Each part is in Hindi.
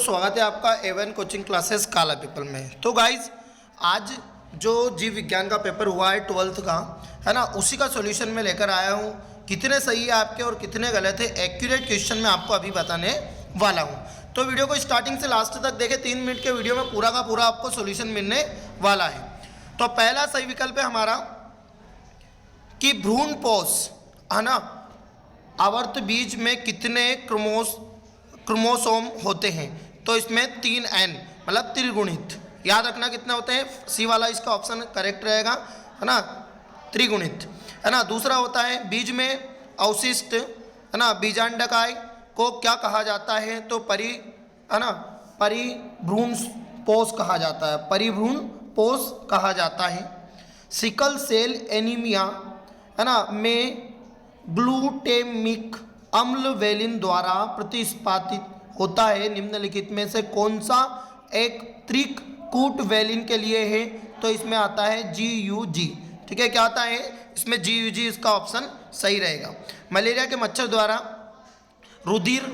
स्वागत है आपका एवन कोचिंग क्लासेस काला पीपल में। तो गाइज आज जो जीव विज्ञान का पेपर हुआ है 12th का, है ना, उसी का सॉल्यूशन में लेकर आया हूँ। कितने सही है आपके और कितने गलत है, एक्यूरेट क्वेश्चन मैं आपको अभी बताने वाला हूँ। तो वीडियो को स्टार्टिंग से लास्ट तक देखें। 3 मिनट के वीडियो में पूरा का पूरा आपको सॉल्यूशन मिलने वाला है। तो पहला सही विकल्प है हमारा कि भ्रूण पोष, है ना, आवर्त बीज में कितने क्रोमोसोम होते हैं। तो इसमें 3n मतलब त्रिगुणित, याद रखना कितने होते हैं। सी वाला इसका ऑप्शन करेक्ट रहेगा, है ना, त्रिगुणित, है ना। दूसरा होता है बीज में अवशिष्ट, है ना, बीजांडकाय को क्या कहा जाता है। तो परिभ्रूण पोष कहा जाता है, परिभ्रूण पोष कहा जाता है। सिकल सेल एनीमिया, है ना, में ग्लूटेमिक अम्ल वेलिन द्वारा प्रतिस्पादित होता है। निम्नलिखित में से कौन सा एक त्रिकूट वेलिन के लिए है। तो इसमें आता है GUG, ठीक है। क्या आता है इसमें GUG, इसका ऑप्शन सही रहेगा। मलेरिया के मच्छर द्वारा रुधिर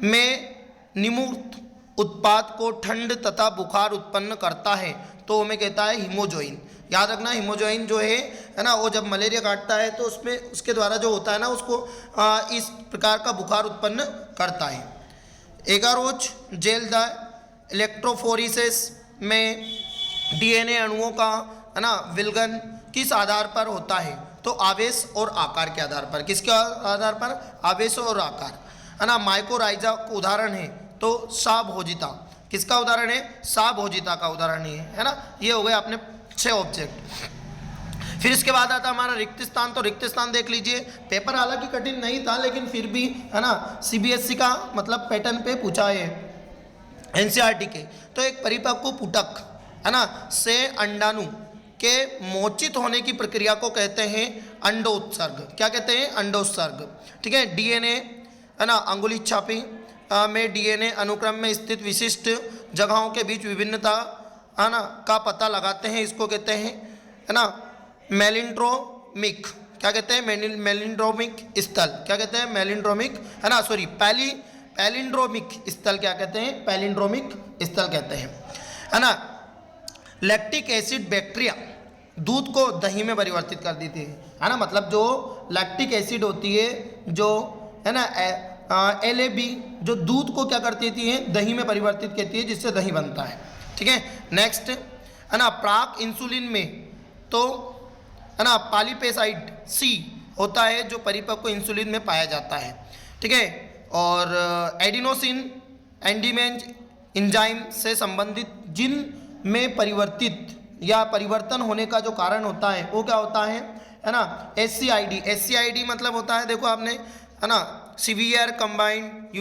में निम्नलिखित उत्पाद को ठंड तथा बुखार उत्पन्न करता है। तो हमें कहता है हीमोजोइन। याद रखना हीमोजोइन जो है ना, वो जब मलेरिया काटता है तो उसमें उसके द्वारा जो होता है ना, उसको इस प्रकार का बुखार उत्पन्न करता है। एगारोच जेल द इलेक्ट्रोफोरेसिस में DNA अणुओं का, है ना, विलगन किस आधार पर होता है। तो आवेश और आकार के आधार पर। किसके आधार पर? आवेश और आकार, है ना। माइकोराइजा का उदाहरण है तो साभोजिता। किसका उदाहरण है? साभोजिता का उदाहरण है ना। ये हो गए अपने 6 ऑब्जेक्ट। फिर इसके बाद आता हमारा रिक्त स्थान। तो रिक्त स्थान देख लीजिए, पेपर हालांकि कठिन नहीं था लेकिन फिर भी, है ना, CBSE का मतलब पैटर्न पे पूछा है, NCERT के। तो एक परिपक्व पुटक, है ना, से अंडाणु के मोचित होने की प्रक्रिया को कहते हैं अंडोत्सर्ग। क्या कहते हैं? अंडोत्सर्ग, ठीक है। DNA, है ना, अंगुली छापी में DNA अनुक्रम में स्थित विशिष्ट जगहों के बीच विभिन्नता, है ना, का पता लगाते हैं। इसको कहते हैं, है ना, मेलिंड्रोमिक। क्या कहते हैं? मेलिंड्रोमिक स्थल। क्या कहते हैं? मेलिंड्रोमिक, है ना, सॉरी पैलिंड्रोमिक स्थल। क्या कहते हैं? पैलिंड्रोमिक स्थल कहते हैं, है ना। लैक्टिक एसिड बैक्टीरिया दूध को दही में परिवर्तित कर देती है ना। मतलब जो लैक्टिक एसिड होती है, जो, है ना, LAB, जो दूध को क्या कर देती है? दही में परिवर्तित करती है, जिससे दही बनता है, ठीक है। नेक्स्ट, है ना, प्राक इंसुलिन में तो, है ना, पॉलीपेसाइड C होता है जो परिपक्व इंसुलिन में पाया जाता है, ठीक है। और एडिनोसिन एंडीमेंज एंजाइम से संबंधित जिन में परिवर्तित या परिवर्तन होने का जो कारण होता है वो क्या होता है ना, SCID मतलब होता है, देखो आपने, है ना, सीवियर कंबाइंड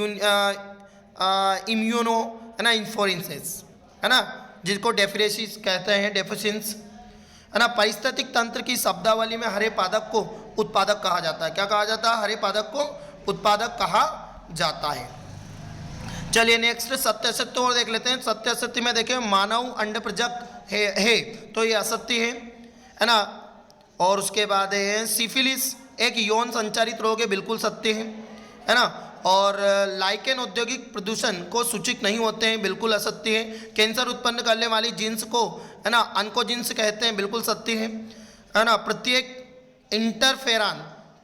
इम्यूनो, है ना, इन्फ्लोरेंसेस, है ना, जिसको डेफिनेसिस कहते हैं, डेफिशिएंस, है ना। पारिस्थितिक तंत्र की शब्दावली में हरे पादप को उत्पादक कहा जाता है। क्या कहा जाता है? हरे पादप को उत्पादक कहा जाता है। चलिए नेक्स्ट सत्य असत्य और देख लेते हैं। सत्य असत्य में देखें, मानव अंड प्रजक है तो ये असत्य है ना। और उसके बाद है सिफिलिस एक यौन संचारित रोग है, बिल्कुल सत्य है ना। और लाइकेन औद्योगिक प्रदूषण को सूचित नहीं होते हैं, बिल्कुल असत्य है। कैंसर उत्पन्न करने वाली जीन्स को, है ना, ऑन्कोजीन्स कहते हैं, बिल्कुल सत्य है ना। प्रत्येक इंटरफेरॉन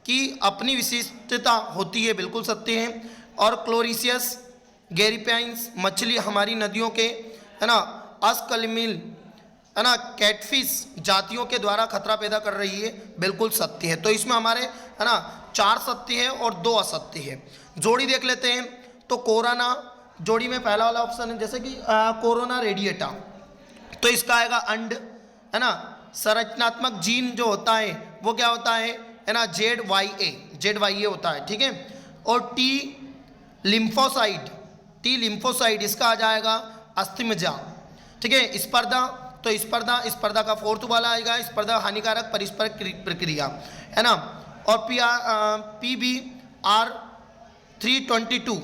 की अपनी विशिष्टता होती है, बिल्कुल सत्य है। और क्लोरीसियस गैरिपाइन्स मछली हमारी नदियों के, है ना, अस्कलमिल, है ना, कैटफिश जातियों के द्वारा खतरा पैदा कर रही है, बिल्कुल सत्य है। तो इसमें हमारे, है ना, 4 सत्य है और 2 असत्य है। जोड़ी देख लेते हैं। तो कोरोना जोड़ी में पहला वाला ऑप्शन है, जैसे कि कोरोना रेडिएटा, तो इसका आएगा अंड, है ना। संरचनात्मक जीन जो होता है वो क्या होता है ना, ZYA होता है, ठीक है। और T लिम्फोसाइड इसका आ जाएगा अस्थिमज्जा, ठीक है। स्पर्धा, तो स्पर्धा का 4th वाला आएगा, स्पर्धा हानिकारक परस्पर प्रक्रिया, है ना। और PBR 322,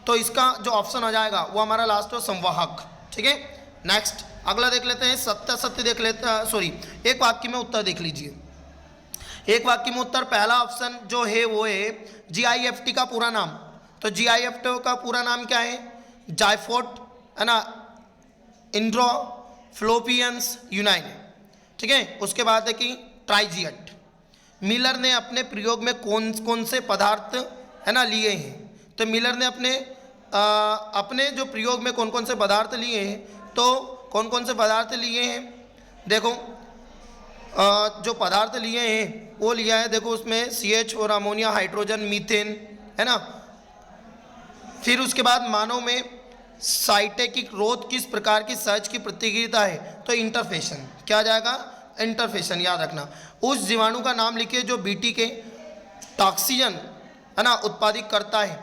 तो इसका जो ऑप्शन आ जाएगा वो हमारा लास्ट हो संवाहक, ठीक है। नेक्स्ट अगला देख लेते हैं। सत्य सत्य देख लेते हैं, सॉरी, एक वाक्य में उत्तर देख लीजिए। एक वाक्य में उत्तर पहला ऑप्शन जो है वो है GIFT का पूरा नाम। तो GIFT का पूरा नाम क्या है? जायफोट, है ना, इंड्रो, फ्लोपियंस, यूनाइन। ठीक है, उसके बाद है कि ट्राइजियट। मिलर ने अपने प्रयोग में कौन कौन से पदार्थ, है ना, लिए हैं? तो मिलर ने अपने जो प्रयोग में कौन कौन से पदार्थ लिए हैं, तो कौन कौन से पदार्थ लिए हैं? देखो जो पदार्थ लिए हैं वो लिया है, देखो उसमें CH और अमोनिया, हाइड्रोजन, मीथेन, है ना। फिर उसके बाद मानव में साइटेकिक रोध किस प्रकार की सहज की प्रतिक्रिया है? तो इंटरफेशन। क्या आ जाएगा? इंटरफेशन, याद रखना। उस जीवाणु का नाम लिखिए जो बीटी के टॉक्सिजन, है ना, उत्पादित करता है,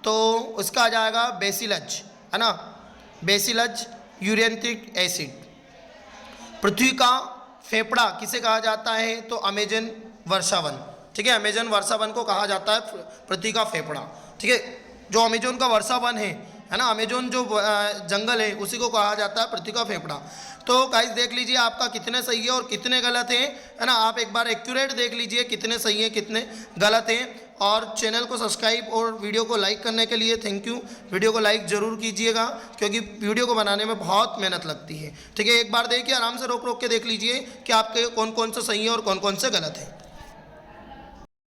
तो उसका आ जाएगा बेसिलज, है ना, बेसिलज यूरेनिक एसिड। पृथ्वी का फेफड़ा किसे कहा जाता है? तो अमेजन वर्षावन। ठीक है, अमेजन वर्षावन को कहा जाता है पृथ्वी का फेफड़ा। ठीक है, जो अमेजन का वर्षावन है ना, अमेजन जो जंगल है उसी को कहा जाता है पृथ्वी का फेफड़ा। तो गाइस देख लीजिए आपका कितने सही है और कितने गलत हैं, है ना। आप एक बार एक्यूरेट देख लीजिए कितने सही हैं कितने गलत हैं। और चैनल को सब्सक्राइब और वीडियो को लाइक करने के लिए थैंक यू। वीडियो को लाइक ज़रूर कीजिएगा क्योंकि वीडियो को बनाने में बहुत मेहनत लगती है। ठीक है, एक बार देखिए, आराम से रोक रोक के देख लीजिए कि आपके कौन कौन से सही है और कौन कौन से गलत है।